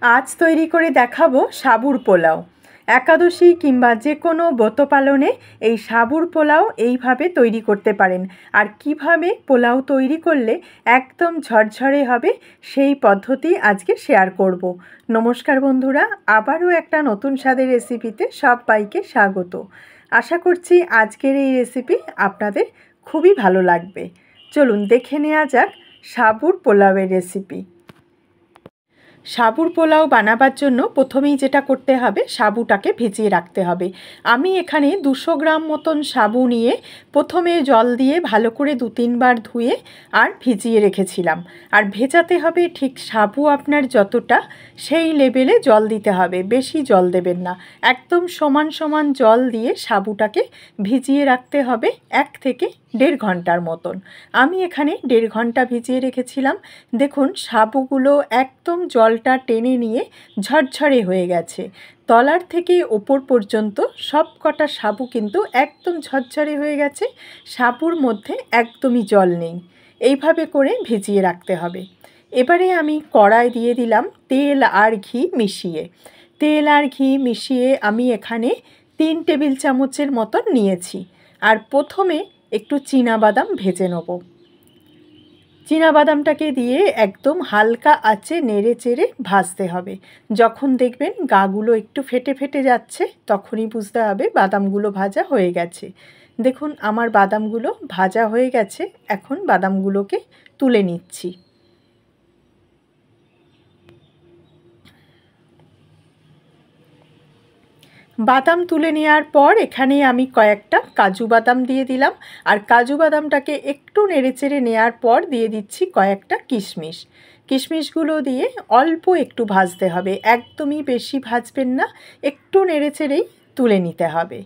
আজ তৈরি করে দেখাবো সাবুর পোলাও। একাদশী কিংবা যে কোনো ব্রত পালনে এই সাবুর পোলাও এইভাবে তৈরি করতে পারেন। আর কিভাবে পোলাও তৈরি করলে একদম ঝরঝরে হবে সেই পদ্ধতি আজকে শেয়ার করব। নমস্কার বন্ধুরা, আবারও একটা নতুন স্বাদের রেসিপিতে সবাইকে স্বাগত। আশা করছি আজকের এই রেসিপি আপনাদের খুবই ভালো লাগবে। চলুন দেখে নেওয়া যাক সাবুর পোলাওয়ের রেসিপি। সাবুর পোলাও বানাবার জন্য প্রথমেই যেটা করতে হবে, সাবুটাকে ভিজিয়ে রাখতে হবে। আমি এখানে 200 গ্রাম মতন সাবু নিয়ে প্রথমে জল দিয়ে ভালো করে 2-3 বার ধুয়ে আর ভিজিয়ে রেখেছিলাম। আর ভেজাতে হবে ঠিক সাবু আপনার যতটা সেই লেভেলে জল দিতে হবে, বেশি জল দেবেন না। একদম সমান সমান জল দিয়ে সাবুটাকে ভিজিয়ে রাখতে হবে 1 থেকে 1.5 ঘন্টার মতন। আমি এখানে 1.5 ঘন্টা ভিজিয়ে রেখেছিলাম। দেখুন সাবুগুলো একদম জলটা টেনে নিয়ে ঝরঝরে হয়ে গেছে। তলার থেকে ওপর পর্যন্ত সব কটা সাবু কিন্তু একদম ঝরঝরে হয়ে গেছে। সাবুর মধ্যে একদমই জল নেই। এইভাবে করে ভিজিয়ে রাখতে হবে। এবারে আমি কড়াই দিয়ে দিলাম তেল আর ঘি মিশিয়ে। তেল আর ঘি মিশিয়ে আমি এখানে 3 টেবিল চামচের মতন নিয়েছি। আর প্রথমে একটু চীনাবাদাম ভেজে নেব। চীনাবাদামটাকে দিয়ে একদম হালকা আঁচে নেড়ে চেড়ে ভাজতে হবে। যখন দেখবেন গাগুলো একটু ফেটে ফেটে যাচ্ছে তখনই বুঝতে হবে বাদামগুলো ভাজা হয়ে গেছে। দেখুন আমার বাদামগুলো ভাজা হয়ে গেছে। এখন বাদামগুলোকে তুলে নিচ্ছি। বাদাম তুলে নেওয়ার পর এখানে আমি কয়েকটা কাজু বাদাম দিয়ে দিলাম। আর কাজু বাদামটাকে একটু নেড়েচেড়ে নেওয়ার পর দিয়ে দিচ্ছি কয়েকটা কিশমিশ। কিশমিশগুলো দিয়ে অল্প একটু ভাজতে হবে, একদমই বেশি ভাজবেন না, একটু নেড়েচেড়েই তুলে নিতে হবে।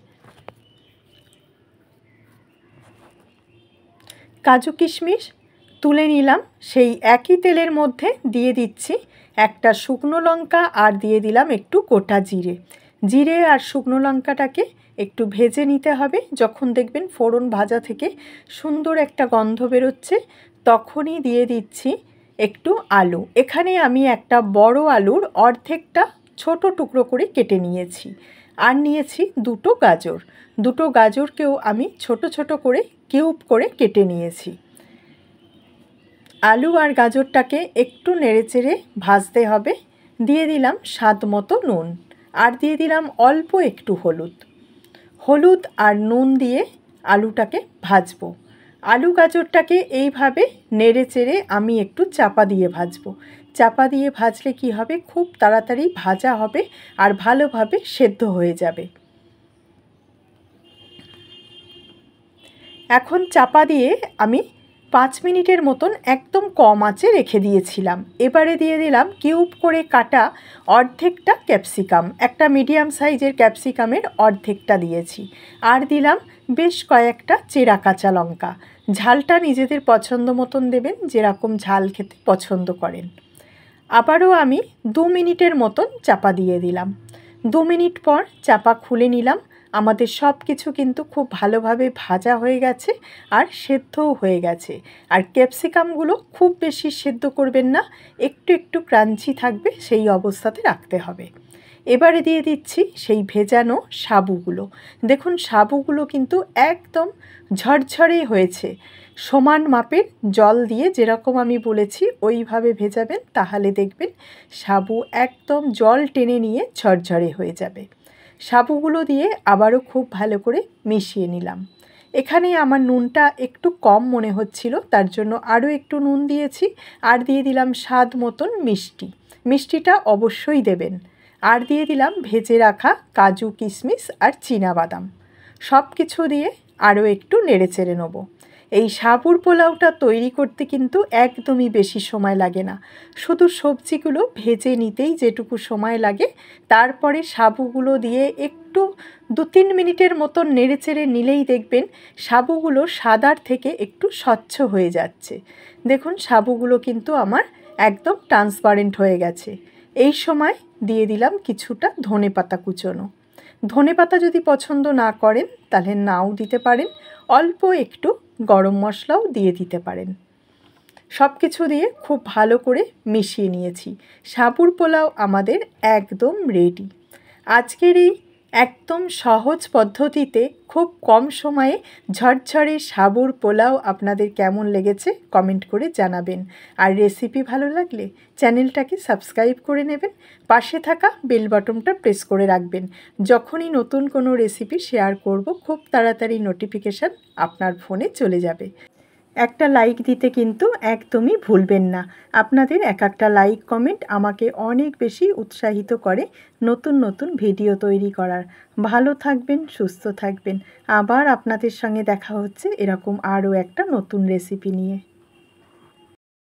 কাজু কিশমিশ তুলে নিলাম। সেই একই তেলের মধ্যে দিয়ে দিচ্ছি একটা শুকনো লঙ্কা আর দিয়ে দিলাম একটু গোটা জিরে। জিরে আর শুকনো লঙ্কাটাকে একটু ভেজে নিতে হবে। যখন দেখবেন ফোড়ন ভাজা থেকে সুন্দর একটা গন্ধ বেরোচ্ছে তখনই দিয়ে দিচ্ছি একটু আলু। এখানে আমি একটা বড় আলুর অর্ধেকটা ছোট টুকরো করে কেটে নিয়েছি। আর নিয়েছি দুটো গাজর। দুটো গাজরকেও আমি ছোট ছোট করে কিউব করে কেটে নিয়েছি। আলু আর গাজরটাকে একটু নেড়েচেড়ে ভাজতে হবে। দিয়ে দিলাম স্বাদ মতো নুন আর দিয়ে দিলাম অল্প একটু হলুদ। হলুদ আর নুন দিয়ে আলুটাকে ভাজবো। আলু গাজরটাকে এইভাবে নেড়েচেড়ে আমি একটু চাপা দিয়ে ভাজবো। চাপা দিয়ে ভাজলে কি হবে, খুব তাড়াতাড়ি ভাজা হবে আর ভালোভাবে সেদ্ধ হয়ে যাবে। এখন চাপা দিয়ে আমি 5 মিনিটের মতন একদম কম আঁচে রেখে দিয়েছিলাম। এবারে দিয়ে দিলাম কিউব করে কাটা অর্ধেকটা ক্যাপসিকাম। একটা মিডিয়াম সাইজের ক্যাপসিকামের অর্ধেকটা দিয়েছি। আর দিলাম বেশ কয়েকটা চেরা কাঁচা লঙ্কা। ঝালটা নিজেদের পছন্দ মতন দেবেন, যেরকম ঝাল খেতে পছন্দ করেন। আবারও আমি 2 মিনিটের মতন চাপা দিয়ে দিলাম। 2 মিনিট পর চাপা খুলে নিলাম। আমাদের সব কিছু কিন্তু খুব ভালোভাবে ভাজা হয়ে গেছে আর সেদ্ধও হয়ে গেছে। আর ক্যাপসিকামগুলো খুব বেশি সেদ্ধ করবেন না, একটু একটু ক্রাঞ্চি থাকবে সেই অবস্থাতে রাখতে হবে। এবারে দিয়ে দিচ্ছি সেই ভেজানো সাবুগুলো। দেখুন সাবুগুলো কিন্তু একদম ঝরঝরে হয়েছে। সমান মাপের জল দিয়ে যেরকম আমি বলেছি ওইভাবে ভেজাবেন, তাহলে দেখবেন সাবু একদম জল টেনে নিয়ে ঝরঝরে হয়ে যাবে। সাবুগুলো দিয়ে আবারও খুব ভালো করে মিশিয়ে নিলাম। এখানে আমার নুনটা একটু কম মনে হচ্ছিল, তার জন্য আরও একটু নুন দিয়েছি। আর দিয়ে দিলাম স্বাদ মতন মিষ্টি। মিষ্টিটা অবশ্যই দেবেন। আর দিয়ে দিলাম ভেজে রাখা কাজু কিশমিশ আর চীনাবাদাম। সব কিছু দিয়ে আরও একটু নেড়েচেড়ে নেব। এই সাবুর পোলাওটা তৈরি করতে কিন্তু একদমই বেশি সময় লাগে না। শুধু সবজিগুলো ভেজে নিতেই যেটুকু সময় লাগে, তারপরে সাবুগুলো দিয়ে একটু 2-3 মিনিটের মতন নেড়েচেড়ে নিলেই দেখবেন সাবুগুলো সাদার থেকে একটু স্বচ্ছ হয়ে যাচ্ছে। দেখুন সাবুগুলো কিন্তু আমার একদম ট্রান্সপারেন্ট হয়ে গেছে। এই সময় দিয়ে দিলাম কিছুটা ধনেপাতা কুচোনো। ধনেপাতা যদি পছন্দ না করেন তাহলে নাও দিতে পারেন। অল্প একটু গরম মশলাও দিয়ে দিতে পারেন। সব কিছু দিয়ে খুব ভালো করে মিশিয়ে নিয়েছি। সাবুর পোলাও আমাদের একদম রেডি। আজকের এই একদম সহজ পদ্ধতিতে খুব কম সময়ে ঝরঝরে সাবুর পোলাও আপনাদের কেমন লেগেছে কমেন্ট করে জানাবেন। আর রেসিপি ভালো লাগলে চ্যানেলটাকে সাবস্ক্রাইব করে নেবেন, পাশে থাকা বেল বাটনটা প্রেস করে রাখবেন। যখনই নতুন কোনো রেসিপি শেয়ার করব খুব তাড়াতাড়ি নোটিফিকেশান আপনার ফোনে চলে যাবে। একটা লাইক দিতে কিন্তু একদমই ভুলবেন না। আপনাদের একটা লাইক কমেন্ট আমাকে অনেক বেশি উৎসাহিত করে নতুন নতুন ভিডিও তৈরি করার। ভালো থাকবেন, সুস্থ থাকবেন। আবার আপনাদের সঙ্গে দেখা হচ্ছে এরকম আরও একটা নতুন রেসিপি নিয়ে।